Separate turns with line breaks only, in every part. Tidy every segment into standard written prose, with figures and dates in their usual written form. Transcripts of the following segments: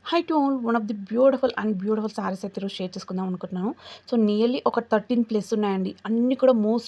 High to all one of the beautiful saris అయితే ఈరోజు share చేసుకుందాం అనుకుంటున్నాను. సో నియర్లీ ఒక 13 ప్లస్ ఉన్నాయండి. అన్నీ కూడా మోస్ట్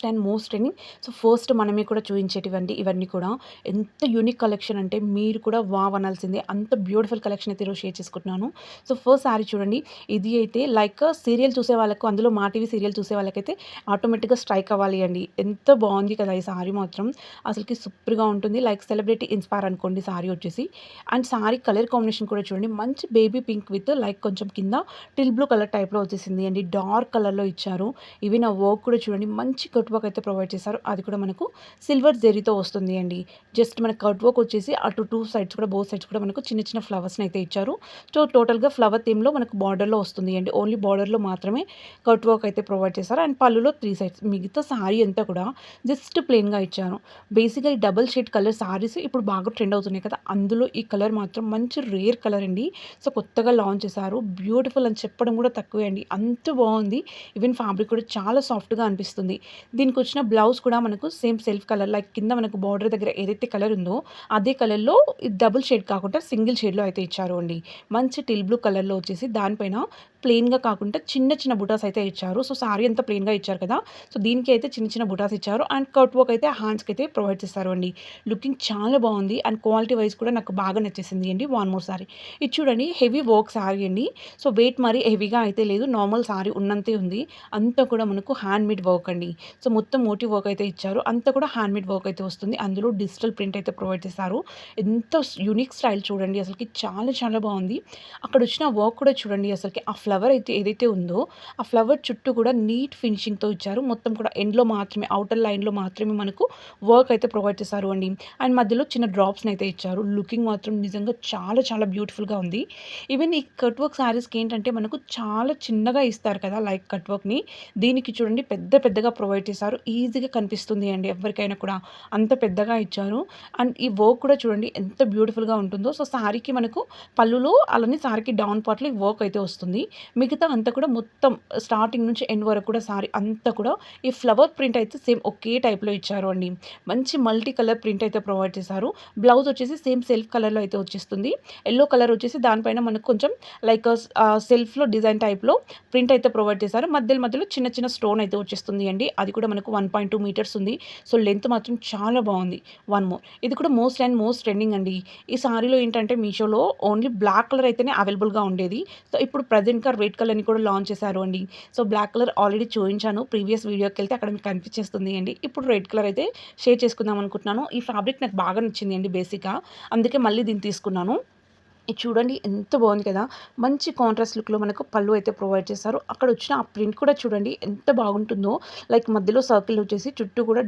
ట్రెండింగ్. సో ఫస్ట్ మనమే కూడా చూయించేటివండి ఇవన్నీ కూడా. ఎంత యూనిక్ కలెక్షన్ అంటే మీరు కూడా వావ్ అనాల్సిందే. అంత బ్యూటిఫుల్ కలెక్షన్ అయితే ఈరోజు షేర్ చేసుకుంటున్నాను. సో ఫస్ట్ సారీ చూడండి. ఇది అయితే లైక్ సీరియల్ చూసే వాళ్ళకు, అందులో మా టీవీ సీరియల్ చూసే వాళ్ళకైతే ఆటోమేటిక్‌గా స్ట్రైక్ అవ్వాలి అండి. ఎంత బాగుంది కదా! ఈ సారీ మాత్రం అసలుకి సూపర్‌గా ఉంటుంది. లైక్ సెలబ్రిటీ ఇన్‌స్పైర్ అనుకోండి సారీ వచ్చేసి. అండ్ సారీ కలర్ కాంబినేషన్ కూడా చూడండి. మంచి బేబీ పింక్ విత్ లైక్ కొంచెం కింద టిల్ బ్లూ కలర్ టైప్‌లో వచ్చేసింది అండి. డార్క్ కలర్‌లో ఇచ్చారు. ఈవెన్ ఆ వర్క్ కూడా చూడండి మంచి కట్ వర్క్ అయితే ప్రొవైడ్ చేశారు. అది కూడా మనకు సిల్వర్ జెరీతో వస్తుంది అండి. జస్ట్ మన కట్ వర్క్ వచ్చేసి అటు 2 సైడ్స్ కూడా బోత్ సైడ్స్ కూడా మనకు చిన్న చిన్న ఫ్లవర్స్‌ని అయితే ఇచ్చారు. సో టోటల్‌గా ఫ్లవర్ థీమ్‌లో మనకు బార్డర్‌లో వస్తుంది అండి. ఓన్లీ బార్డర్‌లో మాత్రమే కట్ వర్క్ అయితే ప్రొవైడ్ చేశారు. అండ్ పళ్ళులో 3 సైడ్స్. మిగతా సారీ అంతా కూడా జస్ట్ ప్లెయిన్‌గా ఇచ్చారు. బేసిక్‌గా ఈ డబుల్ షేడ్ కలర్ సారీస్ ఇప్పుడు బాగా ట్రెండ్ అవుతున్నాయి కదా! అందులో ఈ కలర్ మాత్రం మంచి రేర్ కలర్ అండి. సో కొత్తగా లాంచ్ చేశారు. బ్యూటిఫుల్ అని చెప్పడం కూడా తక్కువే అండి. అంత బాగుంది. ఈవెన్ ఫ్యాబ్రిక్ కూడా చాలా సాఫ్ట్‌గా అనిపిస్తుంది. దీనికి వచ్చిన బ్లౌజ్ కూడా మనకు సేమ్ సెల్ఫ్ కలర్ లైక్ కింద మనకు బార్డర్ దగ్గర ఏదైతే కలర్ ఉందో అదే కలర్‌లో డబుల్ షేడ్ కాకుండా సింగిల్ షేడ్‌లో అయితే ఇచ్చారు అండి. మంచి టిల్ బ్లూ కలర్‌లో వచ్చేసి దానిపైన ప్లెయిన్‌గా కాకుండా చిన్న చిన్న బుటాస్ అయితే ఇచ్చారు. సో సారీ అంతా ప్లెయిన్‌గా ఇచ్చారు కదా! సో దీనికి అయితే చిన్న చిన్న బుటాస్ ఇచ్చారు. అండ్ కట్ వర్క్ అయితే హ్యాండ్స్‌కి అయితే ప్రొవైడ్ చేశారు అండి. లుకింగ్ చాలా బాగుంది. అండ్ క్వాలిటీ వైస్ కూడా నాకు బాగా నచ్చేసింది అండి. One more sorry. ఇది చూడండి హెవీ వర్క్ సారీ అండి. సో వెయిట్ మరీ హెవీగా అయితే లేదు. నార్మల్ సారీ ఉన్నంతే ఉంది. అంతా కూడా మనకు హ్యాండ్‌మేడ్ వర్క్ అండి. సో మొత్తం మోటివ్ వర్క్ అయితే ఇచ్చారు. అంతా కూడా హ్యాండ్‌మేడ్ వర్క్ అయితే వస్తుంది. అందులో డిజిటల్ ప్రింట్ అయితే ప్రొవైడ్ చేశారు. ఎంత యూనిక్ స్టైల్ చూడండి అసలుకి చాలా చాలా బాగుంది. అక్కడ వచ్చిన వర్క్ కూడా చూడండి అసలుకి ఆ ఫ్లవర్ అయితే ఏదైతే ఉందో ఆ ఫ్లవర్ చుట్టూ కూడా నీట్ ఫినిషింగ్‌తో ఇచ్చారు. మొత్తం కూడా ఎండ్‌లో మాత్రమే ఔటర్ లైన్‌లో మాత్రమే మనకు వర్క్ అయితే ప్రొవైడ్ చేశారు అండి. అండ్ మధ్యలో చిన్న డ్రాప్స్‌ని అయితే ఇచ్చారు. లుకింగ్ మాత్రం నిజంగా చాలా చాలా బ్యూటిఫుల్‌గా ఉంది. ఈవెన్ ఈ కట్ వర్క్ శారీస్‌కి ఏంటంటే మనకు చాలా చిన్నగా ఇస్తారు కదా! లైక్ కట్ వర్క్‌ని. దీనికి చూడండి పెద్ద పెద్దగా ప్రొవైడ్ చేశారు. ఈజీగా కనిపిస్తుంది అండి ఎవరికైనా కూడా. అంత పెద్దగా ఇచ్చారు. అండ్ ఈ వర్క్ కూడా చూడండి ఎంత బ్యూటిఫుల్‌గా ఉంటుందో. సో శారీకి మనకు పళ్ళులో అలానే శారీకి డౌన్ పార్ట్‌లో ఈ వర్క్ అయితే వస్తుంది. మిగతా అంతా కూడా మొత్తం స్టార్టింగ్ నుంచి ఎండ్ వరకు కూడా సారీ అంతా కూడా ఈ ఫ్లవర్ ప్రింట్ అయితే సేమ్ ఒకే టైప్‌లో ఇచ్చారు అండి. మంచి మల్టీ కలర్ ప్రింట్ అయితే ప్రొవైడ్ చేశారు. బ్లౌజ్ వచ్చేసి సేమ్ సెల్ఫ్ కలర్‌లో అయితే వచ్చేస్తుంది. యెల్లో కలర్ వచ్చేసి దానిపైన మనకు కొంచెం లైక్ సెల్ఫ్‌లో డిజైన్ టైప్‌లో ప్రింట్ అయితే ప్రొవైడ్ చేశారు. మధ్యలో మధ్యలో చిన్న చిన్న స్టోన్ అయితే వచ్చేస్తుంది అండి. అది కూడా మనకు 1.2 మీటర్స్ ఉంది. సో లెంత్ మాత్రం చాలా బాగుంది. One more. ఇది కూడా మోస్ట్ ట్రెండింగ్ అండి. ఈ సారీలో ఏంటంటే మీషోలో ఓన్లీ బ్లాక్ కలర్ అయితేనే అవైలబుల్‌గా ఉండేది. సో ఇప్పుడు ప్రెజెంట్‌గా రెడ్ కలర్‌ని కూడా లాంచ్ చేశారు అండి. సో బ్లాక్ కలర్ ఆల్రెడీ చూయించాను. ప్రీవియస్ వీడియోకెళ్తే అక్కడ మీకు కనిపించేస్తుంది అండి. ఇప్పుడు రెడ్ కలర్ అయితే షేర్ చేసుకుందాం అనుకుంటున్నాను. ఈ ఫ్యాబ్రిక్ నాకు బాగా నచ్చింది అండి బేసిక్‌గా. అందుకే మళ్ళీ దీన్ని తీసుకున్నాను. ఇది చూడండి ఎంత బాగుంది కదా! మంచి కాంట్రాస్ట్ లుక్‌లో మనకు పళ్ళు అయితే ప్రొవైడ్ చేశారు. అక్కడ వచ్చిన ఆ ప్రింట్ కూడా చూడండి ఎంత బాగుంటుందో. లైక్ మధ్యలో సర్కిల్ వచ్చేసి చుట్టూ కూడా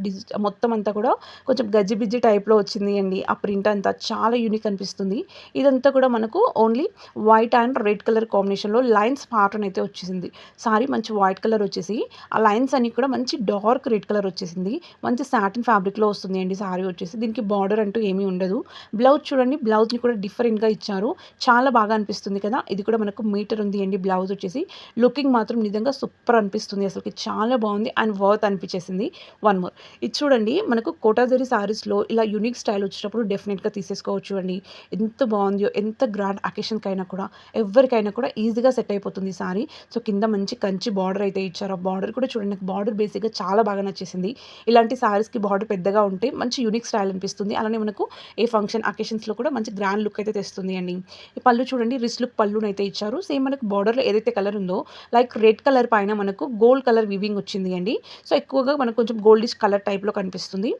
మొత్తం అంతా కూడా కొంచెం గజిబిజి టైప్‌లో వచ్చింది అండి. ఆ ప్రింట్ అంతా చాలా యూనిక్ అనిపిస్తుంది. ఇదంతా కూడా మనకు only white and red colour కాంబినేషన్‌లో లైన్స్ ప్యాటర్న్ అయితే వచ్చేసింది. సారీ మంచి వైట్ కలర్ వచ్చేసి ఆ లైన్స్ అన్నీ కూడా మంచి డార్క్ రెడ్ కలర్ వచ్చేసింది. మంచి సాటిన్ ఫ్యాబ్రిక్‌లో వస్తుంది అండి సారీ వచ్చేసి. దీనికి బార్డర్ అంటూ ఏమీ ఉండదు. బ్లౌజ్ చూడండి బ్లౌజ్‌ని కూడా డిఫరెంట్‌గా ఇచ్చారు. చాలా బాగా అనిపిస్తుంది కదా! ఇది కూడా మనకు మీటర్ ఉంది అండి బ్లౌజ్ వచ్చేసి. లుకింగ్ మాత్రం నిజంగా సూపర్ అనిపిస్తుంది అసలకి. చాలా బాగుంది అండ్ వర్త్ అనిపించేసింది. One more. ఇది చూడండి మనకు కోటాజరీ సారీస్‌లో ఇలా యూనిక్ స్టైల్ వచ్చినప్పుడు డెఫినిట్‌గా తీసేసుకోవచ్చు అండి. ఎంత బాగుందో ఎంత గ్రాండ్ అకేషన్‌కైనా కూడా ఎవరికైనా కూడా ఈజీగా సెట్ అయిపోతుంది ఈ సారీ. సో కింద మంచి కంచి బార్డర్ అయితే ఇచ్చారు. ఆ బార్డర్ కూడా చూడండి నాకు బార్డర్ బేసిక్‌గా చాలా బాగా నచ్చేసింది. ఇలాంటి సారీస్‌కి బార్డర్ పెద్దగా ఉంటే మంచి యూనిక్ స్టైల్ అనిపిస్తుంది. అలానే మనకు ఏ ఫంక్షన్ అకేషన్స్‌లో కూడా మంచి గ్రాండ్ లుక్ అయితే తెస్తుంది అండి. ఈ పళ్ళు చూడండి రిచ్ లుక్ పళ్ళునైతే ఇచ్చారు. సేమ్ మనకు బార్డర్‌లో ఏదైతే కలర్ ఉందో లైక్ రెడ్ కలర్ పైన మనకు గోల్డ్ కలర్ వీవింగ్ వచ్చింది అండి. సో ఎక్కువగా మనకు కొంచెం గోల్డిష్ కలర్ టైప్‌లో కనిపిస్తుంది.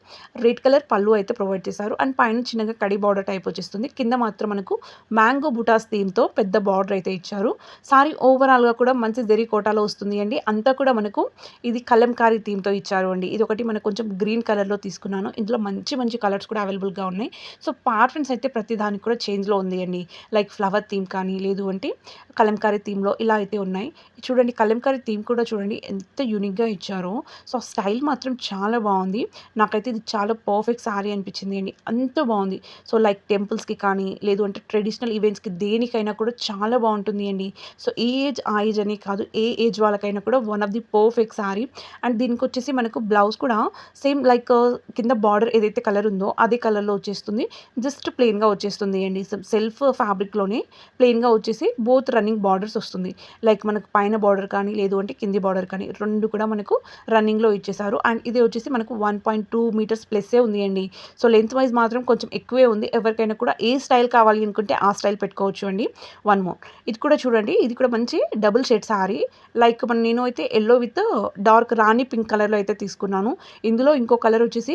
రెడ్ కలర్ పళ్ళు అయితే ప్రొవైడ్ చేశారు. అండ్ పైన చిన్నగా కడి బార్డర్ టైప్ వచ్చేస్తుంది. కింద మాత్రం మనకు మ్యాంగో బుటాస్ థీమ్‌తో పెద్ద బార్డర్ అయితే ఇచ్చారు. సారీ ఓవరాల్‌గా కూడా మంచి జెరీ కోటాలో వస్తుంది అండి. అంతా కూడా మనకు ఇది కలంకారీ థీమ్‌తో ఇచ్చారు అండి. ఇది ఒకటి మనకు కొంచెం గ్రీన్ కలర్‌లో తీసుకున్నాను. ఇందులో మంచి మంచి కలర్స్ కూడా అవైలబుల్‌గా ఉన్నాయి. సో ప్యాటర్న్స్ అయితే ప్రతి దానికి కూడా చేంజ్‌లో ఉంది అండి. లైక్ ఫ్లవర్ థీమ్ కానీ లేదు అంటే కలంకారీ థీమ్‌లో ఇలా అయితే ఉన్నాయి. చూడండి కలంకారీ థీమ్ కూడా చూడండి ఎంత యూనిక్‌గా ఇచ్చారో. సో స్టైల్ మాత్రం చాలా బాగుంది. నాకైతే ఇది చాలా పర్ఫెక్ట్ సారీ అనిపించింది అండి. అంత బాగుంది. సో లైక్ టెంపుల్స్‌కి కానీ లేదు అంటే ట్రెడిషనల్ ఈవెంట్స్‌కి దేనికైనా కూడా చాలా బాగుంటుంది అండి. సో ఈ ఏజ్ ఆ ఏజ్ అని కాదు ఏ ఏజ్ వాళ్ళకైనా కూడా one of the perfect sari. And దీనికొచ్చేసి మనకు బ్లౌజ్ కూడా సేమ్ లైక్ కింద బార్డర్ ఏదైతే కలర్ ఉందో అదే కలర్‌లో వచ్చేస్తుంది. జస్ట్ ప్లెయిన్‌గా వచ్చేస్తుంది అండి. సెల్ఫ్ ఫ్యాబ్రిక్‌లోనే ప్లెయిన్‌గా వచ్చేసి బోత్ రన్నింగ్ బార్డర్స్ వస్తుంది. లైక్ మనకు పైన బార్డర్ కానీ, లేదు అంటే కింది బార్డర్ కానీ 2 కూడా మనకు రన్నింగ్‌లో ఇచ్చేసారు. అండ్ ఇది వచ్చేసి మనకు 1.2 మీటర్స్ ప్లస్సే ఉంది అండి. సో, లెంత్ వైస్ మాత్రం కొంచెం ఎక్కువే ఉంది. ఎవరికైనా కూడా ఏ స్టైల్ కావాలి అనుకుంటే ఆ స్టైల్ పెట్టుకోవచ్చు అండి. వన్ మోర్ ఇది కూడా చూడండి. ఇది కూడా మంచి డబుల్ షేడ్ సారీ. లైక్ నేను అయితే yellow with dark Rani pink కలర్‌లో అయితే తీసుకున్నాను. ఇందులో ఇంకో కలర్ వచ్చేసి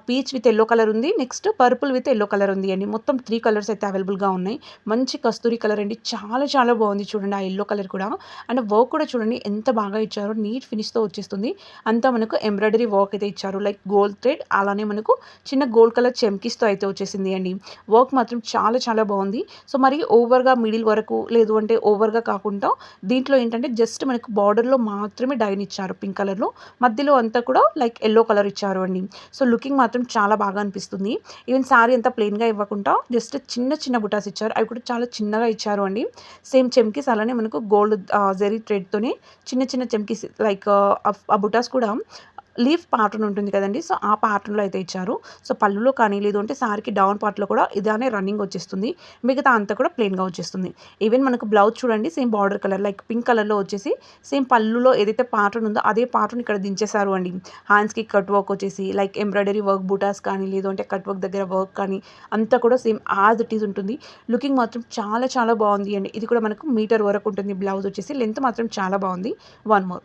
పీచ్ విత్ యెల్లో కలర్ ఉంది. Next purple with yellow colour ఉంది అండి. మొత్తం 3 కలర్స్ అయితే అవైలబుల్‌గా ఉన్నాయి. మంచి కస్తూరి కలర్ అండి. చాలా చాలా బాగుంది చూడండి. ఆ యెల్లో కలర్ కూడా. అండ్ వర్క్ కూడా చూడండి ఎంత బాగా ఇచ్చారో. నీట్ ఫినిష్‌తో వచ్చేస్తుంది. అంతా మనకు ఎంబ్రాయిడరీ వర్క్ అయితే ఇచ్చారు. లైక్ గోల్డ్ థ్రెడ్ అలానే మనకు చిన్న గోల్డ్ కలర్ చెమ్కీస్‌తో అయితే వచ్చేసింది అండి. వర్క్ మాత్రం చాలా చాలా బాగుంది. సో, మరి ఓవర్‌గా మిడిల్ వరకు లేదు అంటే ఓవర్‌గా కాకుండా దీంట్లో ఏంటంటే జస్ట్ మనకు బార్డర్‌లో మాత్రమే డైన్ ఇచ్చారు పింక్ కలర్‌లో. మధ్యలో అంతా కూడా లైక్ యెల్లో కలర్ ఇచ్చారు అండి. సో, లుకింగ్ మాత్రం చాలా బాగా అనిపిస్తుంది. ఈవెన్ సారీ అంతా ప్లెయిన్‌గా ఇవ్వకుండా జస్ట్ చిన్న చిన్న బుటాస్ ఇచ్చారు. అవి కూడా చాలా చిన్నగా ఇచ్చారు అండి. సేమ్ చెమ్కీస్ అలానే మనకు గోల్డ్ జెరీ థ్రెడ్‌తోనే చిన్న చిన్న చెమ్కీస్ లైక్ ఆ బుటాస్ కూడా లీఫ్ ప్యాటర్న్ ఉంటుంది కదండీ! సో, ఆ ప్యాటర్న్‌లో అయితే ఇచ్చారు. సో, పళ్ళులో కానీ లేదు అంటే సారీకి డౌన్ పార్ట్‌లో కూడా ఇలానే రన్నింగ్ వచ్చేస్తుంది. మిగతా అంతా కూడా ప్లెయిన్‌గా వచ్చేస్తుంది. ఈవెన్ మనకు బ్లౌజ్ చూడండి same border colour like pink కలర్‌లో వచ్చేసి సేమ్ పళ్ళులో ఏదైతే ప్యాటర్న్ ఉందో అదే ప్యాటర్న్ ఇక్కడ దించేశారు అండి. హ్యాండ్స్‌కి కట్ వర్క్ వచ్చేసి లైక్ ఎంబ్రాయిడరీ వర్క్ బూటాస్ కానీ లేదు అంటే కట్ వర్క్ దగ్గర వర్క్ కానీ అంతా కూడా సేమ్ యాజ్ ఇట్ ఈజ్ ఉంటుంది. లుకింగ్ మాత్రం చాలా చాలా బాగుంది అండి. ఇది కూడా మనకు మీటర్ వరకు ఉంటుంది బ్లౌజ్ వచ్చేసి. లెంత్ మాత్రం చాలా బాగుంది. వన్ మోర్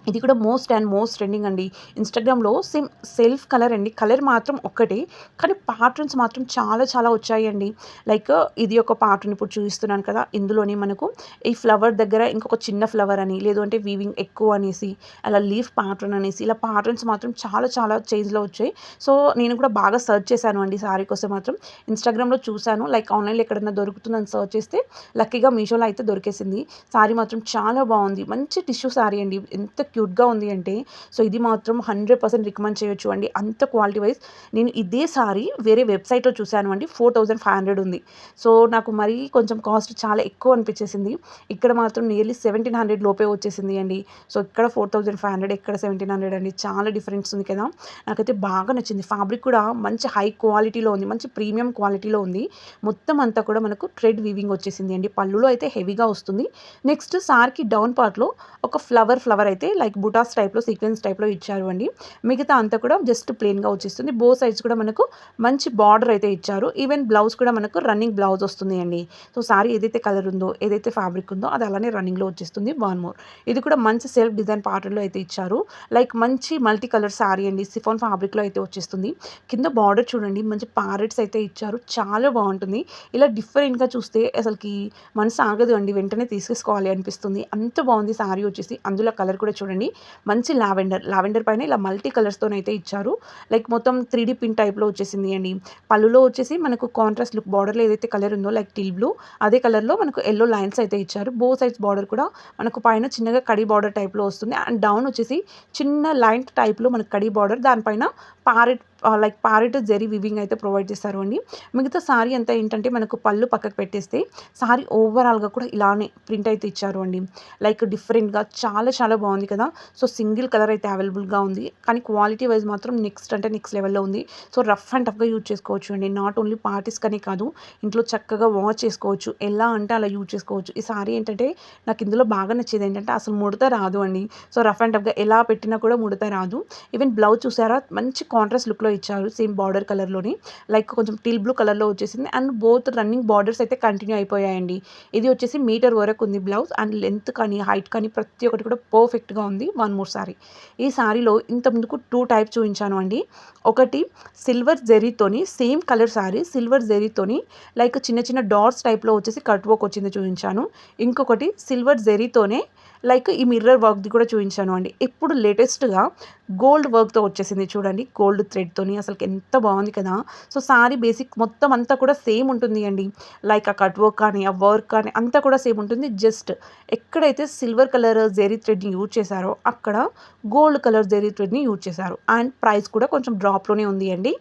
ఇది కూడా మోస్ట్ అండ్ మోస్ట్ ట్రెండింగ్ అండి. ఇన్‌స్టాగ్రామ్‌లో సేమ్ సెల్ఫ్ కలర్ అండి. కలర్ మాత్రం ఒక్కటే. కానీ ప్యాటర్న్స్ మాత్రం చాలా చాలా వచ్చాయండి. లైక్ ఇది ఒక ప్యాటర్న్ ఇప్పుడు చూపిస్తున్నాను కదా! ఇందులోనే మనకు ఈ ఫ్లవర్ దగ్గర ఇంకొక చిన్న ఫ్లవర్ అని, లేదు అంటే వీవింగ్ ఎక్కువ అనేసి, అలా లీఫ్ ప్యాటర్న్ అనేసి ఇలా ప్యాటర్న్స్ మాత్రం చాలా చాలా చేంజ్‌లో వచ్చాయి. సో, నేను కూడా బాగా సెర్చ్ చేశాను అండి సారీ కోసం మాత్రం. ఇన్‌స్టాగ్రామ్‌లో చూసాను. లైక్ ఆన్‌లైన్‌లో ఎక్కడన్నా దొరుకుతుందని సెర్చ్ చేస్తే లక్కీగా మీషోలో అయితే దొరికేసింది. సారీ మాత్రం చాలా బాగుంది. మంచి టిష్యూ సారీ అండి. ఎంత క్యూట్‌గా ఉంది అంటే, సో, ఇది మాత్రం 100% రికమెండ్ చేయొచ్చు అండి. అంత క్వాలిటీ వైస్ నేను ఇదే సారీ వేరే వెబ్‌సైట్‌లో చూసాను అండి. 4500 ఉంది. సో, నాకు మరీ కొంచెం కాస్ట్ చాలా ఎక్కువ అనిపించేసింది. ఇక్కడ మాత్రం నియర్లీ 1700 లోపే వచ్చేసింది అండి. సో, ఇక్కడ 4500 ఇక్కడ 1700 అండి. చాలా డిఫరెన్స్ ఉంది కదా! నాకైతే బాగా నచ్చింది. ఫ్యాబ్రిక్ కూడా మంచి హై క్వాలిటీలో ఉంది. మంచి ప్రీమియం క్వాలిటీలో ఉంది. మొత్తం అంతా కూడా మనకు థ్రెడ్ వీవింగ్ వచ్చేసింది అండి. పళ్ళులో అయితే హెవీగా వస్తుంది. నెక్స్ట్ సారీకి డౌన్ పార్ట్‌లో ఒక ఫ్లవర్ అయితే లైక్ బుటాస్ టైప్‌లో సీక్వెన్స్ టైప్‌లో ఇచ్చారు అండి. మిగతా అంతా కూడా జస్ట్ ప్లెయిన్‌గా వచ్చేస్తుంది. బోత్ సైడ్స్ కూడా మనకు మంచి బార్డర్ అయితే ఇచ్చారు. ఈవెన్ బ్లౌజ్ కూడా మనకు రన్నింగ్ బ్లౌజ్ వస్తుంది అండి. సో, సారీ ఏదైతే కలర్ ఉందో, ఏదైతే ఫ్యాబ్రిక్ ఉందో అది అలానే రన్నింగ్‌లో వచ్చేస్తుంది. వన్ మోర్ ఇది కూడా మంచి సెల్ఫ్ డిజైన్ ప్యాటర్న్‌లో అయితే ఇచ్చారు. లైక్ మంచి మల్టీ కలర్ సారీ అండి. సిఫాన్ ఫ్యాబ్రిక్‌లో అయితే వచ్చేస్తుంది. కింద బార్డర్ చూడండి మంచి ప్యారెట్స్ అయితే ఇచ్చారు. చాలా బాగుంటుంది. ఇలా డిఫరెంట్‌గా చూస్తే అసలుకి మనసు ఆగదు అండి. వెంటనే తీసేసుకోవాలి అనిపిస్తుంది. అంత బాగుంది సారీ వచ్చేసి. అందులో కలర్ కూడా చూడండి మంచి లావెండర్ పైన ఇలా మల్టీ కలర్స్‌తోనైతే ఇచ్చారు. లైక్ మొత్తం 3 పిన్ టైప్‌లో వచ్చేసింది అండి. పళ్ళులో వచ్చేసి మనకు కాంట్రాస్ట్ లుక్ బార్డర్‌లో ఏదైతే కలర్ ఉందో లైక్ టిల్ బ్లూ అదే కలర్‌లో మనకు యెల్లో లైన్స్ అయితే ఇచ్చారు. బోత్ సైడ్స్ బార్డర్ కూడా మనకు పైన చిన్నగా కడీ బార్డర్ టైప్‌లో వస్తుంది. అండ్ డౌన్ వచ్చేసి చిన్న లైన్ టైప్‌లో మనకు కడీ బార్డర్ దానిపైన ప్యారెట్ జెరీ వివింగ్ అయితే ప్రొవైడ్ చేశారు అండి. మిగతా సారీ అంతా ఏంటంటే మనకు పళ్ళు పక్కకు పెట్టేస్తే సారీ ఓవరాల్‌గా కూడా ఇలానే ప్రింట్ అయితే ఇచ్చారు అండి. లైక్ డిఫరెంట్‌గా చాలా చాలా బాగుంది కదా! సో, సింగిల్ కలర్ అయితే అవైలబుల్‌గా ఉంది. కానీ క్వాలిటీ వైస్ మాత్రం నెక్స్ట్ అంటే నెక్స్ట్ లెవెల్‌లో ఉంది. సో, రఫ్ అండ్ టఫ్‌గా యూజ్ చేసుకోవచ్చు అండి. నాట్ ఓన్లీ పార్టీస్‌కనే కాదు ఇంట్లో చక్కగా వాష్ చేసుకోవచ్చు. ఎలా అంటే అలా యూజ్ చేసుకోవచ్చు. ఈ సారీ ఏంటంటే నాకు ఇందులో బాగా నచ్చేది ఏంటంటే అసలు ముడత రాదు అండి. సో, రఫ్ అండ్ టఫ్‌గా ఎలా పెట్టినా కూడా ముడత రాదు. ఈవెన్ బ్లౌజ్ చూసారా మంచి కాంట్రాస్ట్ లుక్‌లో ఇచ్చారు. సేమ్ బార్డర్ కలర్‌లోనే లైక్ కొంచెం టీల్ బ్లూ కలర్‌లో వచ్చేసింది. అండ్ బోత్ రన్నింగ్ బార్డర్స్ అయితే కంటిన్యూ అయిపోయాయండి. ఇది వచ్చేసి మీటర్ వరకు ఉంది బ్లౌజ్. అండ్ లెంత్ కానీ, హైట్ కానీ ప్రతి ఒక్కటి కూడా పర్ఫెక్ట్‌గా ఉంది. One more sari. ఈ సారీలో ఇంతకుముందుకు 2 టైప్ చూయించాను అండి. ఒకటి సిల్వర్ జెరీతోని సేమ్ కలర్ సారీ సిల్వర్ జెరీతోని లైక్ చిన్న చిన్న డాట్స్ టైప్‌లో వచ్చేసి కట్ వర్క్ వచ్చింది చూయించాను. ఇంకొకటి సిల్వర్ జెరీతోనే లైక్ ఈ మిర్రర్ వర్క్‌ది కూడా చూయించాను అండి. ఇప్పుడు లేటెస్ట్‌గా గోల్డ్ వర్క్‌తో వచ్చేసింది చూడండి. గోల్డ్ థ్రెడ్‌తోని అసలుకి ఎంత బాగుంది కదా! సో, సారీ బేసిక్ మొత్తం అంతా కూడా సేమ్ ఉంటుంది అండి. లైక్ ఆ కట్ వర్క్ కానీ, ఆ వర్క్ కానీ అంతా కూడా సేమ్ ఉంటుంది. జస్ట్ ఎక్కడైతే సిల్వర్ కలర్ జెరీ థ్రెడ్‌ని యూజ్ చేశారో అక్కడ గోల్డ్ కలర్ జెరీ థ్రెడ్‌ని యూజ్ చేశారు. అండ్ ప్రైస్ కూడా కొంచెం డ్రాప్‌లోనే ఉంది అండి.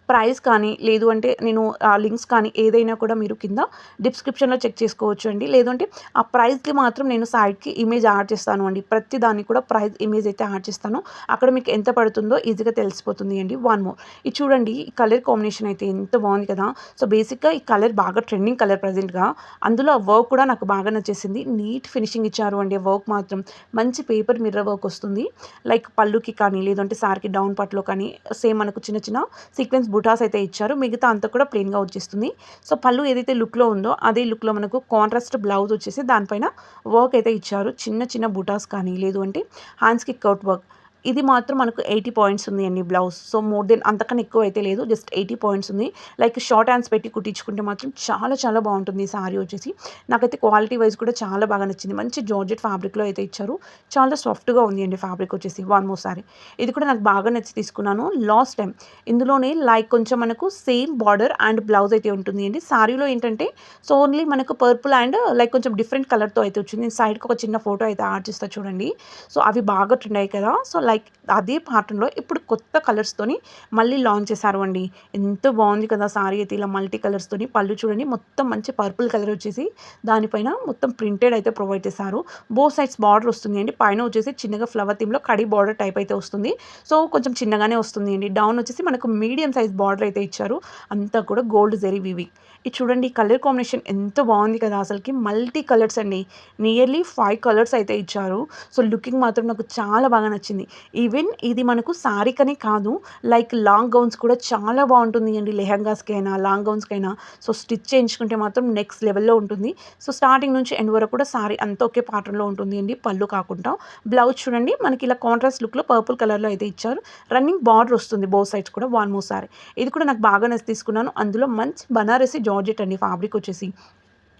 ప్రైస్ కానీ, లేదు అంటే నేను లింక్స్ కానీ ఏదైనా కూడా మీరు కింద డిస్క్రిప్షన్‌లో చెక్ చేసుకోవచ్చు అండి. లేదంటే ఆ ప్రైస్‌కి మాత్రం నేను సైడ్‌కి ఇమేజ్ యాడ్ చేస్తాను అండి. ప్రతి దానికి కూడా ప్రైస్ ఇమేజ్ అయితే యాడ్ చేస్తాను. అక్కడ మీకు ఎంత పడుతుందో ఈజీగా తెలిసిపోతుంది అండి. వన్ మోర్ ఇది చూడండి. ఈ కలర్ కాంబినేషన్ అయితే ఎంత బాగుంది కదా! సో, బేసిక్‌గా ఈ కలర్ బాగా ట్రెండింగ్ కలర్ ప్రెజెంట్‌గా. అందులో ఆ వర్క్ కూడా నాకు బాగా నచ్చేసింది. నీట్ ఫినిషింగ్ ఇచ్చారు అండి. వర్క్ మాత్రం మంచి పేపర్ మిర్రర్ వర్క్ వస్తుంది. లైక్ పళ్ళుకి కానీ, లేదంటే సారీకి డౌన్ పార్ట్‌లో కానీ సేమ్ మనకు చిన్న చిన్న సీక్వెన్స్ బుటాస్ అయితే ఇచ్చారు. మిగతా అంతా కూడా ప్లెయిన్‌గా వచ్చేస్తుంది. సో, పళ్ళు ఏదైతే లుక్‌లో ఉందో అదే లుక్‌లో మనకు కాంట్రాస్ట్ బ్లౌజ్ వచ్చేసి దానిపైన వర్క్ అయితే ఇచ్చారు. చిన్న చిన్న బుటాస్ కానీ, లేదు అంటే హ్యాండ్స్‌కి కట్ వర్క్. ఇది మాత్రం మనకు 80 పాయింట్స్ ఉంది అండి బ్లౌజ్. సో, మోర్ దెన్ అంతకన్నా ఎక్కువ అయితే లేదు. జస్ట్ 80 పాయింట్స్ ఉంది. లైక్ షార్ట్ హ్యాండ్స్ పెట్టి కుట్టించుకుంటే మాత్రం చాలా చాలా బాగుంటుంది ఈ సారీ వచ్చేసి. నాకైతే క్వాలిటీ వైజ్ కూడా చాలా బాగా నచ్చింది. మంచి జార్జెట్ ఫ్యాబ్రిక్‌లో అయితే ఇచ్చారు. చాలా సాఫ్ట్‌గా ఉంది అండి ఫ్యాబ్రిక్ వచ్చేసి. One more sorry. ఇది కూడా నాకు బాగా నచ్చి తీసుకున్నాను. లాస్ట్ టైం ఇందులోనే లైక్ కొంచెం మనకు సేమ్ బార్డర్ అండ్ బ్లౌజ్ అయితే ఉంటుంది అండి. సారీలో ఏంటంటే సో, ఓన్లీ మనకు పర్పుల్ అండ్ లైక్ కొంచెం డిఫరెంట్ కలర్‌తో అయితే వచ్చింది. నేను సైడ్‌కి ఒక చిన్న ఫోటో అయితే యాడ్ చేస్తా చూడండి. సో, అవి బాగా ట్రెండ్ అయ్యాయి కదా! సో, లైక్ అదే ప్యాటర్న్‌లో ఇప్పుడు కొత్త కలర్స్‌తోని మళ్ళీ లాంచ్ చేశారు అండి. ఎంత బాగుంది కదా! సారీ అయితే ఇలా మల్టీ కలర్స్‌తోని పళ్ళు చూడండి మొత్తం మంచి పర్పుల్ కలర్ వచ్చేసి దానిపైన మొత్తం ప్రింటెడ్ అయితే ప్రొవైడ్ చేశారు. బోత్ సైడ్స్ బార్డర్ వస్తుంది అండి. పైన వచ్చేసి చిన్నగా ఫ్లవర్ థీమ్‌లో కడి బార్డర్ టైప్ అయితే వస్తుంది. సో, కొంచెం చిన్నగానే వస్తుంది అండి. డౌన్ వచ్చేసి మనకు మీడియం సైజ్ బార్డర్ అయితే ఇచ్చారు. అంతా కూడా గోల్డ్ జెరీ వీవింగ్. ఇది చూడండి కలర్ కాంబినేషన్ ఎంత బాగుంది కదా! అసలుకి మల్టీ కలర్స్ అండి. నియర్లీ 5 కలర్స్ అయితే ఇచ్చారు. సో, లుకింగ్ మాత్రం నాకు చాలా బాగా నచ్చింది. ఈవెన్ ఇది మనకు సారీకనే కాదు, లైక్ లాంగ్ గౌన్స్ కూడా చాలా బాగుంటుంది అండి. లెహెంగాస్‌కి అయినా, లాంగ్ గౌన్స్‌కైనా సో, స్టిచ్ చేయించుకుంటే మాత్రం నెక్స్ట్ లెవెల్‌లో ఉంటుంది. సో, స్టార్టింగ్ నుంచి ఎండ్ వరకు కూడా సారీ అంతా ఒకే ప్యాటర్న్‌లో ఉంటుంది అండి. పళ్ళు కాకుండా బ్లౌజ్ చూడండి మనకి ఇలా కాంట్రాస్ట్ లుక్‌లో పర్పుల్ కలర్‌లో అయితే ఇచ్చారు. రన్నింగ్ బార్డర్ వస్తుంది బోత్ సైడ్స్ కూడా. One more sorry. ఇది కూడా నాకు బాగా నచ్చి తీసుకున్నాను. అందులో మంచి బనారసి జార్జెట్ అండి ఫ్యాబ్రిక్ వచ్చేసి.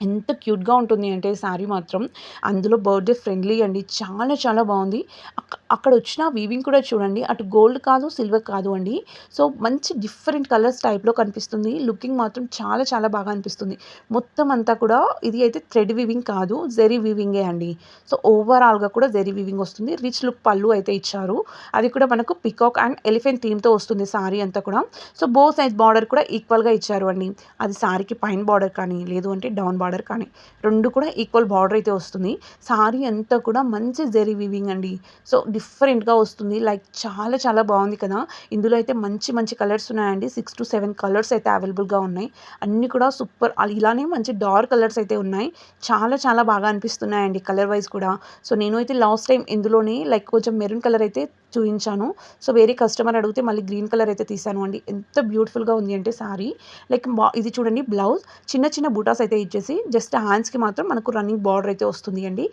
ఎంత క్యూట్‌గా ఉంటుంది అంటే శారీ మాత్రం. అందులో బర్త్‌డే ఫ్రెండ్లీ అండి. చాలా చాలా బావుంది. అక్కడొచ్చిన వీవింగ్ కూడా చూడండి. అటు గోల్డ్ కాదు, సిల్వర్ కాదు అండి. సో, మంచి డిఫరెంట్ కలర్స్ టైప్‌లో కనిపిస్తుంది. లుకింగ్ మాత్రం చాలా చాలా బాగా అనిపిస్తుంది. మొత్తం అంతా కూడా ఇది అయితే థ్రెడ్ వీవింగ్ కాదు, జెరీ వీవింగే అండి. సో, ఓవరాల్‌గా కూడా జెరీ వీవింగ్ వస్తుంది. రిచ్ లుక్ పళ్ళు అయితే ఇచ్చారు. అది కూడా మనకు పికాక్ అండ్ ఎలిఫెంట్ థీమ్‌తో వస్తుంది శారీ అంతా కూడా. సో, బోత్ సైడ్స్ బార్డర్ కూడా ఈక్వల్‌గా ఇచ్చారు అండి. అది శారీకి పైన బార్డర్ కానీ, లేదు అంటే డౌన్ బార్డర్ కానీ 2 కూడా ఈక్వల్ బార్డర్ అయితే వస్తుంది. సారీ అంతా కూడా మంచి జెరీ వీవింగ్ అండి. సో, డిఫరెంట్‌గా వస్తుంది. లైక్ చాలా చాలా బాగుంది కదా! ఇందులో అయితే మంచి మంచి కలర్స్ ఉన్నాయండి. 6-7 కలర్స్ అయితే అవైలబుల్‌గా ఉన్నాయి. అన్నీ కూడా సూపర్ ఇలానే మంచి డార్క్ కలర్స్ అయితే ఉన్నాయి. చాలా చాలా బాగా అనిపిస్తున్నాయండి కలర్ వైస్ కూడా. సో, నేను అయితే లాస్ట్ టైం ఇందులోనే లైక్ కొంచెం మెరూన్ కలర్ అయితే చూయించాను. సో, వేరే కస్టమర్ అడిగితే మళ్ళీ గ్రీన్ కలర్ అయితే తీసాను అండి. ఎంత బ్యూటిఫుల్‌గా ఉంది అంటే సారీ. లైక్ ఇది చూడండి బ్లౌజ్ చిన్న చిన్న బుటాస్ అయితే ఇచ్చేసి జస్ట్ హ్యాండ్స్‌కి మాత్రం మనకు రన్నింగ్ బార్డర్ అయితే వస్తుంది అండి.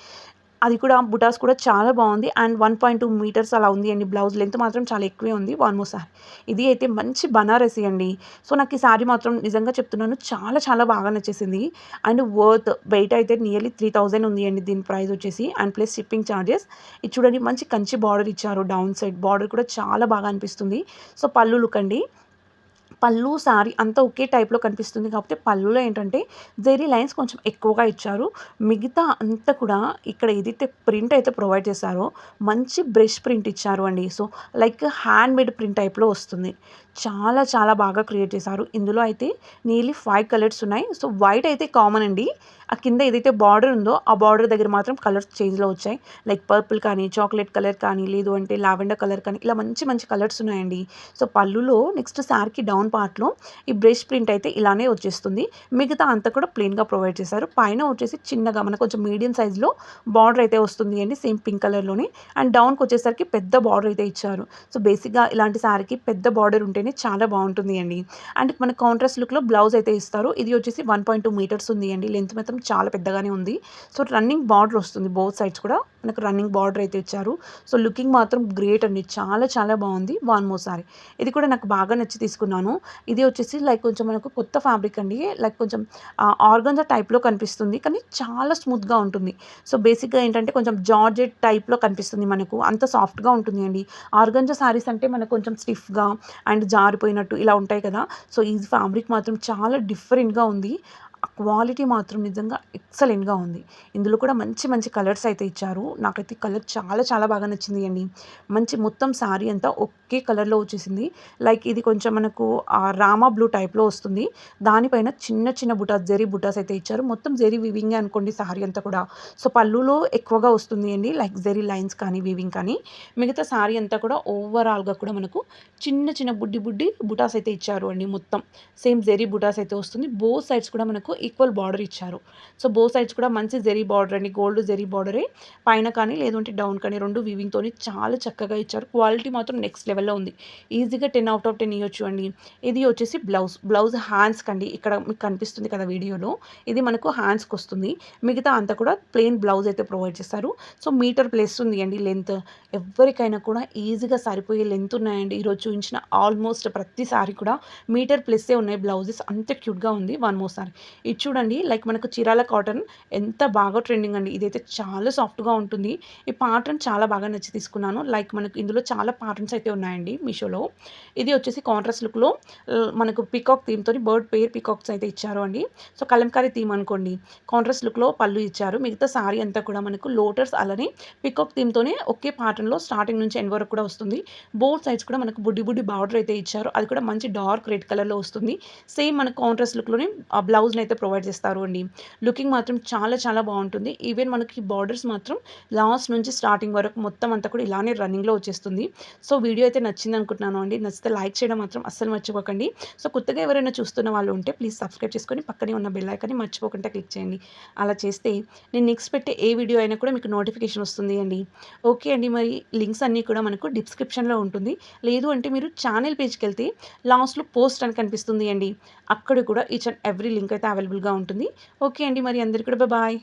అది కూడా బుటాస్ కూడా చాలా బాగుంది. అండ్ 1.2 మీటర్స్ అలా ఉంది అండి. బ్లౌజ్ లెంత్ మాత్రం చాలా ఎక్కువే ఉంది. One more sorry. ఇది అయితే మంచి బనారసి అండి. సో, నాకు ఈ సారీ మాత్రం నిజంగా చెప్తున్నాను చాలా చాలా బాగా నచ్చేసింది. అండ్ వెయిట్ అయితే నియర్లీ 3000 ఉంది అండి దీని ప్రైస్ వచ్చేసి. And plus shipping charges. ఇది చూడండి మంచి కంచి బార్డర్ ఇచ్చారు. డౌన్ సైడ్ బార్డర్ కూడా చాలా బాగా అనిపిస్తుంది. సో, పళ్ళు లుక్ అండి. పళ్ళు, సారీ అంతా ఒకే టైప్‌లో కనిపిస్తుంది. కాకపోతే పళ్ళులో ఏంటంటే జెరీ లైన్స్ కొంచెం ఎక్కువగా ఇచ్చారు. మిగతా అంతా కూడా ఇక్కడ ఏదైతే ప్రింట్ అయితే ప్రొవైడ్ చేశారో మంచి బ్రష్ ప్రింట్ ఇచ్చారు అండి. సో, లైక్ హ్యాండ్‌మేడ్ ప్రింట్ టైప్‌లో వస్తుంది. చాలా చాలా బాగా క్రియేట్ చేశారు. ఇందులో అయితే నియర్లీ 5 కలర్స్ ఉన్నాయి. సో, వైట్ అయితే కామన్ అండి. ఆ కింద ఏదైతే బార్డర్ ఉందో ఆ బార్డర్ దగ్గర మాత్రం కలర్స్ చేంజ్‌లో వచ్చాయి. లైక్ పర్పుల్ కానీ, చాక్లెట్ కలర్ కానీ, లేదు అంటే లావెండర్ కలర్ కానీ ఇలా మంచి మంచి కలర్స్ ఉన్నాయండి. సో, పళ్ళులో నెక్స్ట్ సారీకి డౌన్ పార్ట్‌లో ఈ బ్రష్ ప్రింట్ అయితే ఇలానే వచ్చేస్తుంది. మిగతా అంతా కూడా ప్లెయిన్‌గా ప్రొవైడ్ చేశారు. పైన వచ్చేసి చిన్నగా మనకు కొంచెం మీడియం సైజ్‌లో బార్డర్ అయితే వస్తుంది అండి. సేమ్ పింక్ కలర్‌లోనే. అండ్ డౌన్‌కి వచ్చేసరికి పెద్ద బార్డర్ అయితే ఇచ్చారు. సో, బేసిక్‌గా ఇలాంటి సారీకి పెద్ద బార్డర్ ఉంటేనే చాలా బాగుంటుంది అండి. అండ్ మన కాంట్రాస్ట్ లుక్‌లో బ్లౌజ్ అయితే ఇస్తారు. ఇది వచ్చేసి 1.2 మీటర్స్ ఉంది అండి. లెంత్ మాత్రం చాలా పెద్దగానే ఉంది. సో, రన్నింగ్ బార్డర్ వస్తుంది. బోత్ సైడ్స్ కూడా మనకు రన్నింగ్ బార్డర్ అయితే ఇచ్చారు. సో, లుకింగ్ మాత్రం గ్రేట్ అండి. చాలా చాలా బాగుంది. One more sorry. ఇది కూడా నాకు బాగా నచ్చి తీసుకున్నాను. ఇది వచ్చేసి లైక్ కొంచెం మనకు కొత్త ఫ్యాబ్రిక్ అండి. లైక్ కొంచెం ఆర్గాన్జా టైప్‌లో కనిపిస్తుంది. కానీ చాలా స్మూత్‌గా ఉంటుంది. సో, బేసిక్‌గా ఏంటంటే కొంచెం జార్జెట్ టైప్‌లో కనిపిస్తుంది మనకు. అంత సాఫ్ట్‌గా ఉంటుంది అండి. ఆర్గాన్జా సారీస్ అంటే మనకు కొంచెం స్టిఫ్‌గా అండ్ జారిపోయినట్టు ఇలా ఉంటాయి కదా! సో, ఈ ఫ్యాబ్రిక్ మాత్రం చాలా డిఫరెంట్‌గా ఉంది. ఆ క్వాలిటీ మాత్రం నిజంగా ఎక్సలెంట్‌గా ఉంది. ఇందులో కూడా మంచి మంచి కలర్స్ అయితే ఇచ్చారు. నాకైతే ఈ కలర్ చాలా చాలా బాగా నచ్చింది అండి. మంచి మొత్తం శారీ అంతా ఒకే కలర్‌లో వచ్చేసింది. లైక్ ఇది కొంచెం మనకు రామా బ్లూ టైప్‌లో వస్తుంది. దానిపైన చిన్న చిన్న బుటాస్, జెరీ బుటాస్ అయితే ఇచ్చారు. మొత్తం జెరీ వీవింగే అనుకోండి శారీ అంతా కూడా. సో, పల్లులో ఎక్కువగా వస్తుంది అండి. లైక్ జెరీ లైన్స్ కానీ, వీవింగ్ కానీ. మిగతా శారీ అంతా కూడా ఓవరాల్‌గా కూడా మనకు చిన్న చిన్న బుడ్డి బుడ్డి బుటాస్ అయితే ఇచ్చారు అండి మొత్తం. సేమ్ జెరీ బుటాస్ అయితే వస్తుంది. బోత్ సైడ్స్ కూడా మనకు ఈక్వల్ బార్డర్ ఇచ్చారు. సో, బోత్ సైడ్స్ కూడా మంచి జెరీ బార్డర్ అండి. గోల్డ్ జెరీ బార్డరే. పైన కానీ లేదంటే డౌన్ కానీ 2 వీవింగ్‌తోని చాలా చక్కగా ఇచ్చారు. క్వాలిటీ మాత్రం నెక్స్ట్ లెవెల్‌లో ఉంది. ఈజీగా 10 ఔట్ ఆఫ్ 10 ఇయ్యొచ్చు అండి. ఇది వచ్చేసి బ్లౌజ్. బ్లౌజ్ హ్యాండ్స్‌కండి. ఇక్కడ మీకు కనిపిస్తుంది కదా వీడియోలో. ఇది మనకు హ్యాండ్స్‌కొస్తుంది. మిగతా అంతా కూడా ప్లెయిన్ బ్లౌజ్ అయితే ప్రొవైడ్ చేస్తారు. సో, మీటర్ ప్లస్ ఉంది అండి లెంత్. ఎవ్వరికైనా కూడా ఈజీగా సరిపోయే లెంత్ ఉన్నాయండి. ఈరోజు చూయించిన ఆల్మోస్ట్ ప్రతి సారీ కూడా మీటర్ ప్లస్సే ఉన్నాయి బ్లౌజెస్. అంత క్యూట్‌గా ఉంది. One more sorry. ఇది చూడండి లైక్ మనకు చీరాల కాటన్ ఎంత బాగా ట్రెండింగ్ అండి. ఇదైతే చాలా సాఫ్ట్‌గా ఉంటుంది. ఈ ప్యాటర్న్ చాలా బాగా నచ్చి తీసుకున్నాను. లైక్ మనకు ఇందులో చాలా ప్యాటర్న్స్ అయితే ఉన్నాయండి మీషోలో. ఇది వచ్చేసి కాంట్రాస్ట్ లుక్‌లో మనకు పీకాక్ థీమ్‌తోని బర్డ్ పెయిర్ పీకాక్స్ అయితే ఇచ్చారు అండి. సో, కలంకారీ థీమ్ అనుకోండి. కాంట్రాస్ట్ లుక్‌లో పళ్ళు ఇచ్చారు. మిగతా సారీ అంతా కూడా మనకు లోటస్ అలానే పీకాక్ థీమ్‌తోనే ఒకే ప్యాటర్న్‌లో స్టార్టింగ్ నుంచి ఎండ్ వరకు కూడా వస్తుంది. బోత్ సైడ్స్ కూడా మనకు బుడ్డి బుడ్డి బార్డర్ అయితే ఇచ్చారు. అది కూడా మంచి డార్క్ రెడ్ కలర్‌లో వస్తుంది. సేమ్ మనకు కాంట్రాస్ట్ లుక్‌లోనే ఆ బ్లౌజ్‌ని అయితే ప్రొవైడ్ చేస్తారు అండి. లుకింగ్ మాత్రం చాలా చాలా బావుంటుంది. ఈవెన్ మనకి బార్డర్స్ మాత్రం లాస్ట్ నుంచి స్టార్టింగ్ వరకు మొత్తం అంతా కూడా ఇలానే రన్నింగ్‌లో వచ్చేస్తుంది. సో, వీడియో అయితే నచ్చింది అనుకుంటున్నాను అండి. నచ్చితే లైక్ చేయడం మాత్రం అస్సలు మర్చిపోకండి. సో, కొత్తగా ఎవరైనా చూస్తున్న వాళ్ళు ఉంటే ప్లీజ్ సబ్స్క్రైబ్ చేసుకొని పక్కనే ఉన్న బెల్ ఐకాన్‌ని మర్చిపోకుండా క్లిక్ చేయండి. అలా చేస్తే నేను నెక్స్ట్ పెట్టే ఏ వీడియో అయినా కూడా మీకు నోటిఫికేషన్ వస్తుంది అండి. ఓకే అండి. మరి లింక్స్ అన్నీ కూడా మనకు డిస్క్రిప్షన్‌లో ఉంటుంది. లేదు అంటే మీరు ఛానల్ పేజ్‌కెళ్తే లాస్ట్‌లో పోస్ట్ అని కనిపిస్తుంది అండి. అక్కడ కూడా ఈచ్ అండ్ ఎవ్రీ లింక్ అయితే అవైలబుల్‌గా ఉంటుంది. ఓకే అండి. మరి అందరికీ కూడా బాయ్.